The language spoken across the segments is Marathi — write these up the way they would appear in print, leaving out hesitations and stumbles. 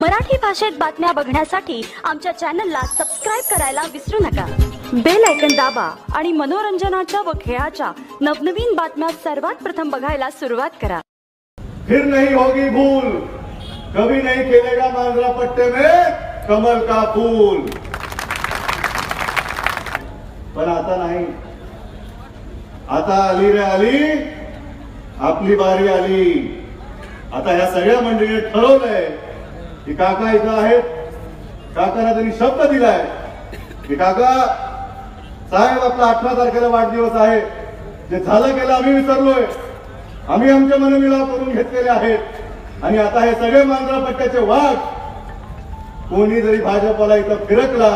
मराठी भाषेत बातम्या बघण्यासाठी आमच्या चॅनलला सबस्क्राइब करायला विसरू नका। बेल आयकन दाबा आणि मनोरंजनाच्या व खेळाच्या नवनवीन बातम्या सर्वात प्रथम बघायला सुरुवात करा। फिर नहीं होगी भूल, कभी नहीं खेलेगा मांजरा पट्टे में कमल का फूल। पण आता नाही, आता आली रे आली, आपली बारी आली। आता ह्या सगळ्या मंडळीने ठरवलंय की काका इथं आहेत। काकांना त्यांनी शब्द दिलाय की काका साहेब आपला 18 तारखेला वाढदिवस आहे, जे झालं गेलं आम्ही विसरलोय, आम्ही आमचे मनमिलाव करून घेतलेले आहेत आणि आता हे सगळे मांजरा पट्ट्याचे वाघ कोणी जरी भाजपला इथं फिरकला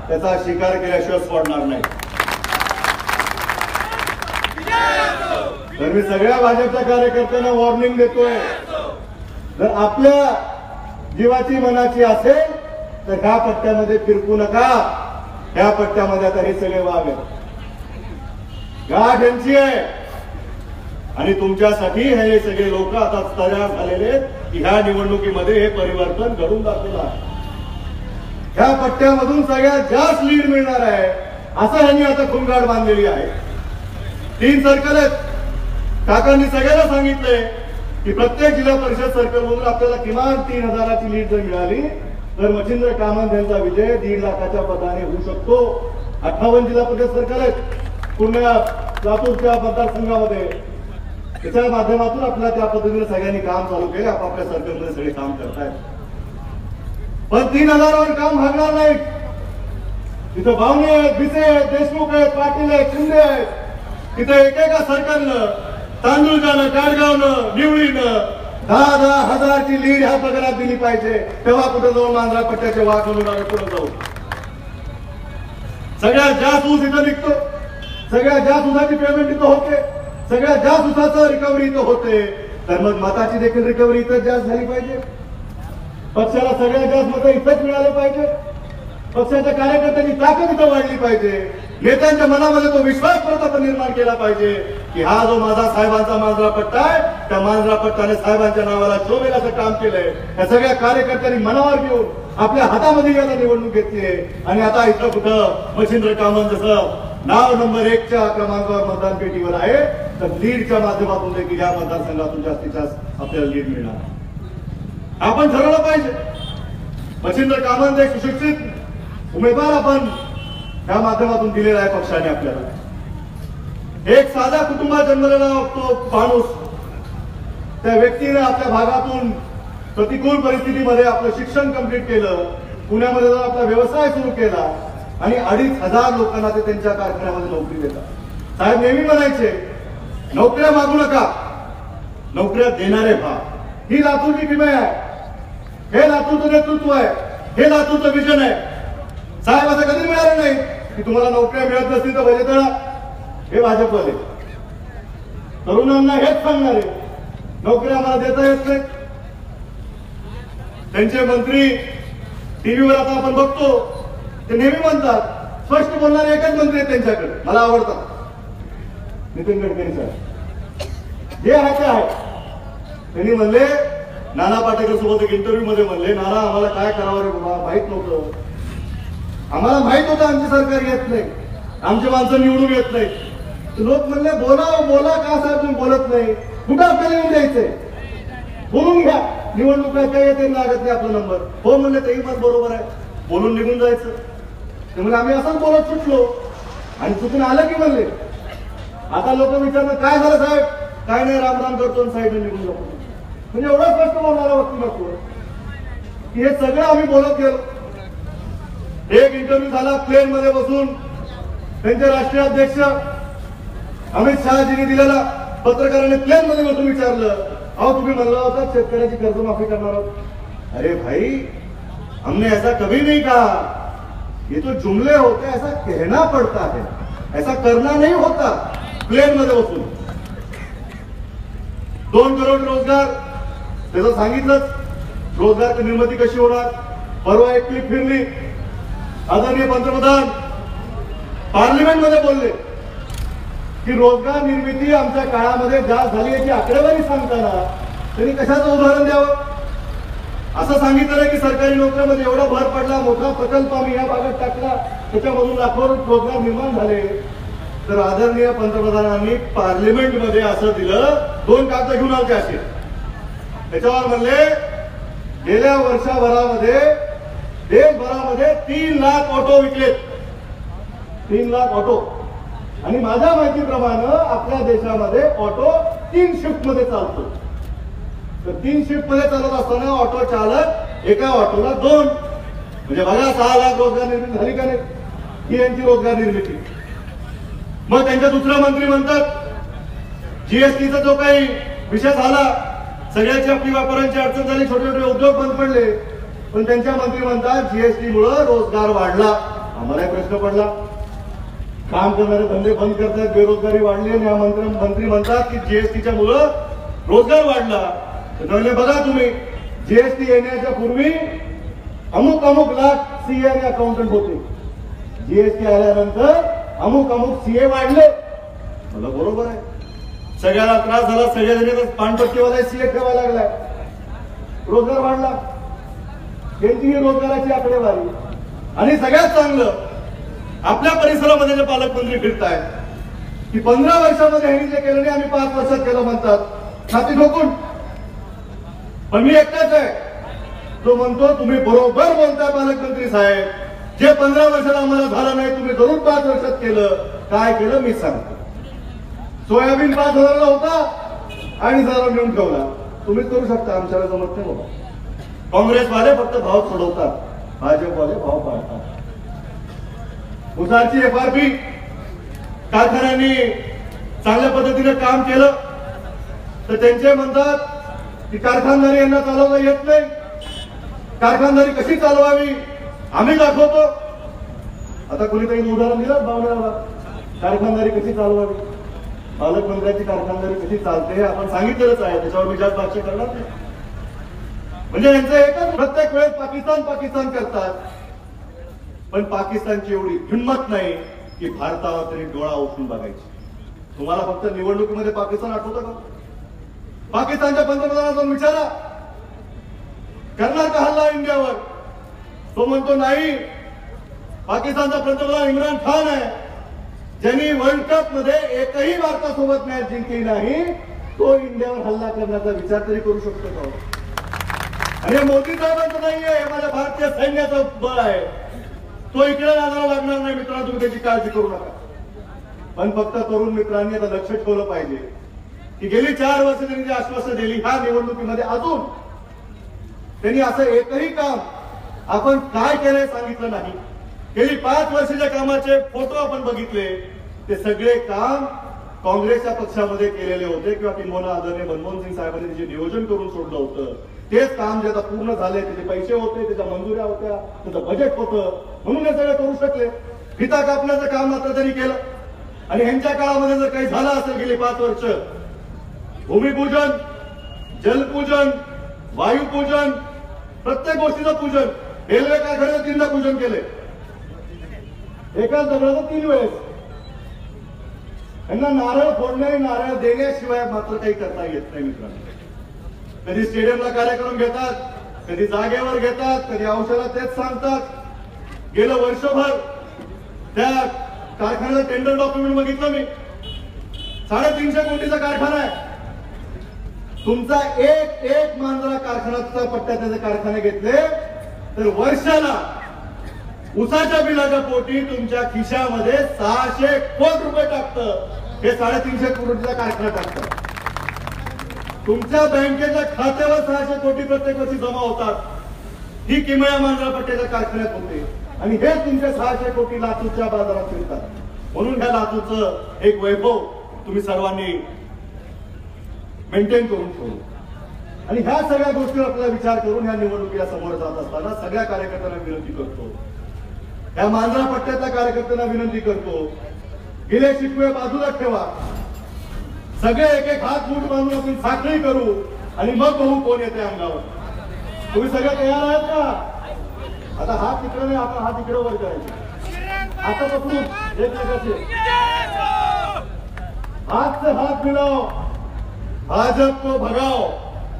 त्याचा शिकार केल्याशिवाय सोडणार नाही। तर मी सगळ्या भाजपच्या कार्यकर्त्यांना वॉर्निंग देतोय, जर आपल्या जीवाची मनाची असेल तर ह्या पट्ट्यामध्ये फिरकू नका। ह्या पट्ट्यामध्ये आता हे सगळे वाघ आहेत, गाठ यांची आहे आणि तुमच्यासाठी हे सगळे लोक आता तयार झालेले आहेत की ह्या निवडणुकीमध्ये हे परिवर्तन घडून दाखवणार। ह्या पट्ट्यामधून सगळ्यात जास्त लीड मिळणार आहे असं ह्यांनी आता खुंगाड बांधलेली आहे। 3 सर्कल आहेत, काकांनी सगळ्यांना सांगितलंय की प्रत्येक जिल्हा परिषद सर्कल मधून आपल्याला किमान 3000ची लीड जर मिळाली तर मच्छिंद्र कामत यांचा विजय 1.5 लाखाच्या पदाने होऊ शकतो। 58 जिल्हा परिषद सर्कल आहेत पुण्यात, लातूरच्या मतदारसंघामध्ये, त्याच्या माध्यमातून आपल्याला त्या पद्धतीने सगळ्यांनी काम चालू केले, आपापल्या सर्कलमध्ये सगळे काम करतायत। पण 3000 वर काम भागणार नाही। तिथं भावने आहेत, भिसे आहेत, देशमुख आहेत, पाटील आहेत, शिंदे आहेत, तिथे एकेका सर्कलनं, तांदूळजानं, काडगावनं, निवळीनं 10-10 हजारची लीड ह्या पगारात दिली पाहिजे, तेव्हा कुठे जाऊन मांजरा पट्ट्याचे वाघ म्हणून आम्ही पुढे जाऊ। सगळ्यात जास्त ऊस इथं निघतो, सगळ्यात जास्त ऊसाची पेमेंट इथं होते, सगळ्यात जास्त ऊसाचं रिकव्हरी इथं होते, तर मग मताची देखील रिकव्हरी इथंच जास्त झाली पाहिजे। पक्षाला सगळ्यात जास्त मतं इथंच मिळाले पाहिजे, पक्षाच्या कार्यकर्त्यांची ताकद इथं वाढली पाहिजे, नेत्यांच्या मनामध्ये तो विश्वास परत आपण निर्माण केला पाहिजे की हा जो माझा साहेबांचा मांजरा पट्टा आहे त्या मांजरा पट्टाने साहेबांच्या नावाला शोभेल असं काम केलंय। या सगळ्या कार्यकर्त्यांनी मनावर घेऊन आपल्या हातामध्ये याला निवडणूक घेतलीये आणि आता इथं कुठं मच्छिंद्र कामत जसं नाव नंबर 1च्या क्रमांकावर मतदान पेटीवर आहे, तर लीडच्या माध्यमातून देखील या मतदारसंघातून जास्तीत जास्त आपल्याला लीड मिळणार। आपण ठरवलं पाहिजे मच्छिंद्र कामत एक सुशिक्षित उमेदवार आपण त्या माध्यमातून दिलेला आहे पक्षाने आपल्याला। एक साधा कुटुंबात जन्मलेला तो माणूस, त्या व्यक्तीने आपल्या भागातून प्रतिकूल परिस्थितीमध्ये आपलं शिक्षण कंप्लीट केलं, पुण्यामध्ये जाऊन आपला व्यवसाय सुरू केला आणि 2500 लोकांना ते त्यांच्या कारखान्यामध्ये नोकरी देतात। साहेब नेहमी म्हणायचे नोकऱ्या मागू नका, नोकऱ्या देणारे व्हा। ही लातूरची किमया आहे, हे लातूरचं नेतृत्व आहे, हे लातूरचं विजन आहे। साहेब असं कधी मिळालं नाही की तुम्हाला नोकऱ्या मिळत नसतील तर भले तळा, हे भाजपवाले तरुणांना हेच सांगणारे नोकऱ्या आम्हाला देता येत नाही। त्यांचे मंत्री टीव्हीवर आता आपण बघतो ते नेहमी म्हणतात, स्पष्ट बोलणारे एकच मंत्री आहेत त्यांच्याकडे, मला आवडतात, नितीन गडकरी साहेब। जे आहे ते आहे। त्यांनी म्हणले, नाना पाटेकर सोबत एक इंटरव्ह्यू मध्ये म्हणले, नाना आम्हाला काय करावं रे बाबा माहित नव्हतं, आम्हाला माहित होतं आमचे सरकार येत नाही, आमचे माणसं निवडून येत नाही। लोक म्हणले बोला बोला, का साहेब तुम्ही बोलत नाही, कुठं आपल्याला येऊन द्यायचंय, बोलून घ्या, निवडणूक काय येते लागत नाही आपला नंबर, हो म्हणले तेही पण बरोबर आहे, बोलून निघून जायचं। ते म्हणजे आम्ही असंच बोलत सुटलो आणि चुकून आलं की म्हणले, आता लोक विचारणार काय झालं साहेब, काय नाही रामराम करतो साहेब निघून जातो। म्हणजे एवढं स्पष्ट बोलणारा व्यक्तिमत्व की हे सगळं आम्ही बोलत गेलो। एक इंटरव्ह्यू झाला प्लेन मध्ये बसून, त्यांचे राष्ट्रीय अध्यक्ष अमित शहाजींनी दिलेला, पत्रकारांनी प्लेन मध्ये बसून विचारलं, अहो तुम्ही म्हणला होता शेतकऱ्याची कर्जमाफी करणार आहोत। अरे भाई हमने ऐसा कभी नहीं कहा, ये तो जुमले होते, ऐसा कहना पड़ता है, ऐसा करना नहीं होता। प्लेन मध्ये बसून 2 करोड रोजगार त्याचं सांगितलंच, रोजगारची निर्मिती कशी होणार। परवा एक क्लिप फिरली, आदरणीय पंतप्रधान पार्लिमेंट मध्ये बोलले की रोजगार निर्मिती आमच्या काळामध्ये जास्त झाली याची आकडेवारी सांगताना त्यांनी कशाचं उदाहरण द्यावं। असं सांगितलं की सरकारी नोकऱ्यामध्ये एवढा भर पडला, मोठा प्रकल्प आम्ही या भागात टाकला, त्याच्यामधून लाखो रोजगार निर्माण झाले. तर आदरणीय पंतप्रधानांनी पार्लिमेंटमध्ये असं दिलं, 2 कागद घेऊन आले असे. त्याच्यावर म्हणले गेल्या वर्षभरामध्ये देशभरामध्ये 3 लाख ऑटो विकलेत. 3 लाख ऑटो. आणि माझ्या माहितीप्रमाणे आपल्या देशामध्ये ऑटो 3 शिफ्ट मध्ये चालतो. तर 3 शिफ्ट मध्ये चालत असताना ऑटो चालक एका ऑटोला 2, म्हणजे बघा 6 लाख रोजगार निर्मिती झाली का नाही? ही यांची रोजगार निर्मिती. मग त्यांच्या दुसरा मंत्री म्हणतात जीएसटीचा जो काही विषय झाला, सगळ्याची आपली व्यापाऱ्यांची अडचण झाली, छोटे छोटे उद्योग बंद पडले, पण त्यांच्या मंत्री म्हणतात जीएसटी मुळे रोजगार वाढला. आम्हाला प्रश्न पडला, काम करणारे धंदे बंद करतात, बेरोजगारी वाढली, आणि या मंत्री म्हणतात की जीएसटीच्या मुळे रोजगार वाढला. तर बघा तुम्ही, जीएसटी येण्याच्या पूर्वी अमुक लाख सीए आणि अकाउंटंट होते. जीएसटी आल्यानंतर अमुक सीए वाढले. मला बरोबर आहे, सगळ्याला त्रास झाला, सगळ्या पानपट्टीवाला सीए ठेवायला लागलाय, रोजगार वाढला. त्यांची ही रोजगाराची आकडेवारी. आणि सगळ्यात चांगलं, आपल्या परिसरामध्ये जे पालकमंत्री फिरतायत की 15 वर्षामध्ये ह्यांनी जे केलं नाही आम्ही 5 वर्षात केलं म्हणतात, छाती ठोकून. पण मी एकटाच आहे जो म्हणतो तुम्ही बरोबर बोलताय पालकमंत्री साहेब, जे 15 वर्षात आम्हाला झालं नाही तुम्ही जरूर 5 वर्षात केलं. काय केलं मी सांगतो. सोयाबीन 5,000ला होता आणि 1,000 नेऊन ठेवला. तुम्हीच करू शकता, आमच्याला जमत नाही बाबा. काँग्रेसवाले फक्त भाव सोडवतात, भाजपवाले भाव पाळतात. उसाची एफआरपी कारखान्यांनी चांगल्या पद्धतीने काम केलं तर त्यांचे म्हणतात की कारखानदारी यांना चालवता येत नाही. कारखानदारी कशी चालवावी आम्ही दाखवतो. आता कोणीतरी उदाहरण दिलं भावनेला, कारखानदारी कशी चालवावी, पालकमंत्र्यांची कारखानदारी कशी चालते हे आपण सांगितलेलंच आहे, त्याच्यावर मी जास्त भाष्य करणार नाही. म्हणजे यांचं एकच, प्रत्येक वेळेस पाकिस्तान करतात, पण पाकिस्तानची एवढी हिंमत नाही की भारतावर तरी डोळा उठून बघायची. तुम्हाला फक्त निवडणुकीमध्ये पाकिस्तान आठवतं का? पाकिस्तानच्या पंतप्रधानाला जाऊन विचारा, करणार का हल्ला इंडियावर? तो म्हणतो नाही. पाकिस्तानचा पंतप्रधान इम्रान खान आहे, ज्यांनी वर्ल्ड कप मध्ये एकही भारतासोबत मॅच जिंकली नाही, तो इंडियावर हल्ला करण्याचा विचार तरी करू शकतो का? आणि मोदी साहेबांचं नाहीये, हे माझ्या भारतीय सैन्याचं बळ आहे, तो इकडे नादाला लागणार नाही. मित्रांनो, तुम्ही त्याची काळजी करू नका. पण फक्त तरुण मित्रांनी आता लक्ष ठेवलं पाहिजे की गेली 4 वर्ष त्यांनी जी आश्वासन दिली, ह्या निवडणुकीमध्ये अजून त्यांनी असं एकही काम आपण काय केलंय सांगितलं नाही. गेली 5 वर्षाच्या कामाचे फोटो आपण बघितले, ते सगळे काम काँग्रेसच्या पक्षामध्ये केलेले होते किंवा किंबहुना आदरणीय मनमोहन सिंग साहेबांनी जे नियोजन करून सोडलं होतं तेच काम जे आता पूर्ण झाले, त्याचे पैसे होते, त्याच्या मंजुऱ्या होत्या, त्याचं बजेट होतं, म्हणून हे सगळे करू शकले. फिता कापण्याचं काम मात्र त्यांनी केलं. आणि ह्यांच्या काळामध्ये जर काही झालं असेल गेली 5 वर्ष, भूमिपूजन, जलपूजन, वायुपूजन, प्रत्येक गोष्टीचं पूजन, रेल्वे कारखान्याचं 3दा पूजन केले, एकाच दगडाचं 3 वेळेस. यांना नारळ फोडणे, नारळ देण्याशिवाय मात्र काही करता येत नाही. मित्रांनो, कधी स्टेडियमला कार्यक्रम घेतात, कधी जागेवर घेतात, कधी औषधात तेच सांगतात. गेलं वर्षभर त्या कारखान्याचं टेंडर डॉक्युमेंट बघितलं मी, 350 कोटीचा कारखाना आहे. तुमचा एक मांजरा कारखान्याचा पट्ट्यात त्याचे कारखाने घेतले तर वर्षाला उसाच्या बिलाच्या पोटी तुमच्या खिशामध्ये 600 कोटी रुपये टाकतं. हे 350 कोटीचा कारखाना टाकतं. तुमच्या बँकेच्या खात्यावर 600 कोटी प्रत्येक वर्षी जमा होतात. ही किमया मांजरा पट्ट्याच्या कारखान्यात होते. आणि हे तुमचे 600 कोटी लातूरच्या बाजारात फिरतात. म्हणून ह्या लातूरचं एक वैभव तुम्ही सर्वांनी मेंटेन करून ठेवलं. आणि ह्या सगळ्या गोष्टीवर आपला विचार करून ह्या निवडणुकीला समोर जात असताना सगळ्या कार्यकर्त्यांना विनंती करतो, या मांजरा पट्ट्यातल्या कार्यकर्त्यांना विनंती करतो, गेले शिकवे बाजूला ठेवा, सगळे एक हात मूठ बांधून आपण साखळी करू आणि मग बघू कोण येते अंगावर. तुम्ही सगळे तयार आहात का? आता हात तिकडे नाही, आपण हात इकडे वर करायचे. आता पकडून एकमेकाचे हाथ से हाथ मिलाओ, भाजप को भगाओ,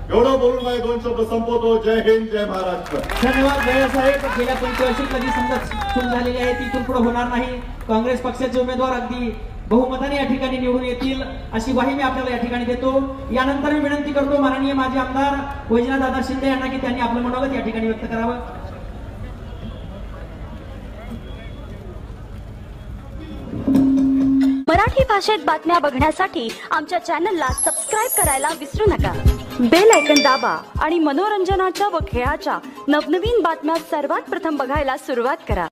एवढं बोलून माझे 2 शब्द संपवतो. जय हिंद, जय महाराष्ट्र. धन्यवाद भैया साहेब. गेल्या 5 वर्षी कधी समजा चूक झालेली आहे ती इथून पुढे होणार नाही. काँग्रेस पक्षाचे उमेदवार अगदी बहुमताने या ठिकाणी निवडून येतील अशी ग्वाही मी आपल्याला या ठिकाणी देतो. यानंतर मी विनंती करतो माननीय माजी आमदार वैजनाथदादा शिंदे यांना की त्यांनी आपलं मनोगत या ठिकाणी व्यक्त करावं. मराठी भाषेत बातम्या बघण्यासाठी आमच्या चॅनलला सबस्क्राईब करायला विसरू नका. बेल आयकन दाबा आणि मनोरंजनाच्या व खेळाच्या नवनवीन बातम्या सर्वात प्रथम बघायला सुरुवात करा.